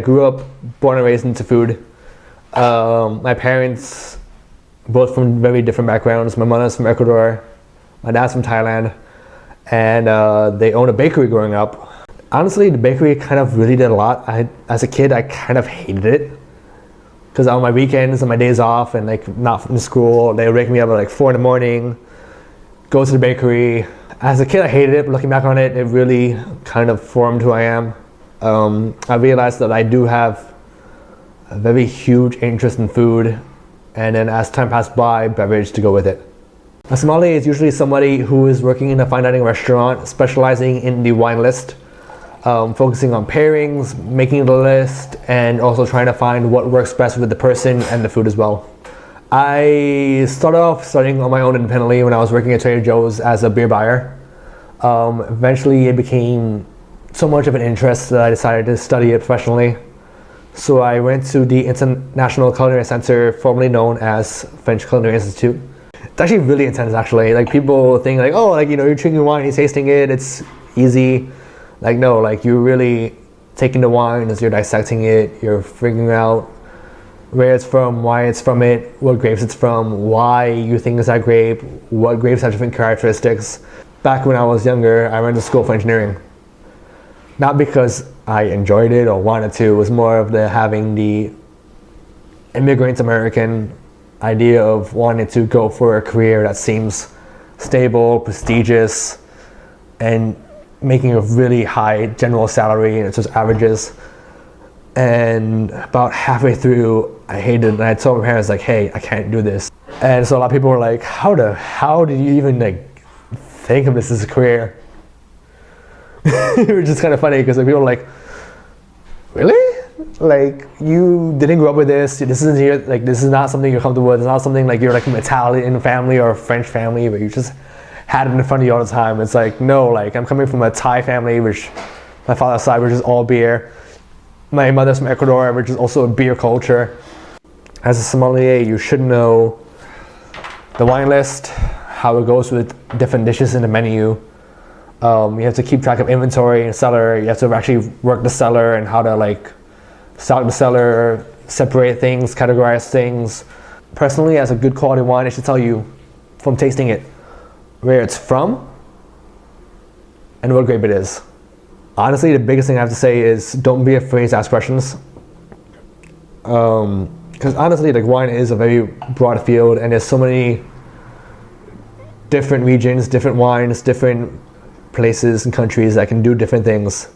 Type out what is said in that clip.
grew up, born and raised into food. My parents, both from very different backgrounds. My mother's from Ecuador, my dad's from Thailand, and they owned a bakery growing up. Honestly, the bakery kind of really did a lot. As a kid, I kind of hated it. Because on my weekends and my days off and like not from school, they would wake me up at like 4 in the morning, go to the bakery. As a kid, I hated it, but looking back on it, it really kind of formed who I am. I realized that I do have a very huge interest in food, and then as time passed by, beverage to go with it. A sommelier is usually somebody who is working in a fine dining restaurant, specializing in the wine list, focusing on pairings, making the list, and also trying to find what works best with the person and the food as well. I started off studying on my own independently when I was working at Trader Joe's as a beer buyer. Eventually it became so much of an interest that I decided to study it professionally. So I went to the International Culinary Center, formerly known as French Culinary Institute. It's actually really intense actually. Like people think like, oh, like, you know, you're drinking wine, you're tasting it, it's easy. Like no, like you're really taking the wine as you're dissecting it, you're figuring out where it's from, why it's from it, what grapes it's from, why you think it's that grape, what grapes have different characteristics. Back when I was younger, I went to school for engineering. Not because I enjoyed it or wanted to, it was more of having the immigrant American idea of wanting to go for a career that seems stable, prestigious, and making a really high general salary, and it's just averages. And about halfway through, I hated it, and I told my parents like, hey, I can't do this. And so a lot of people were like, how did you even like think of this as a career? It was just kind of funny because like, people were like, really? Like you didn't grow up with this, this isn't here, like this is not something you're comfortable with, it's not something like you're like from Italian family or a French family where you just had it in front of you all the time. It's like, no, like I'm coming from a Thai family, which my father's side, which is all beer. My mother's from Ecuador, which is also a beer culture. As a sommelier, you should know the wine list, how it goes with different dishes in the menu. You have to keep track of inventory and cellar. You have to actually work the cellar and how to like stock the cellar, separate things, categorize things. Personally, as a good quality wine, I should tell you from tasting it where it's from and what grape it is. Honestly, the biggest thing I have to say is don't be afraid to ask questions. Because honestly, like wine is a very broad field, and there's so many different regions, different wines, different places and countries that can do different things.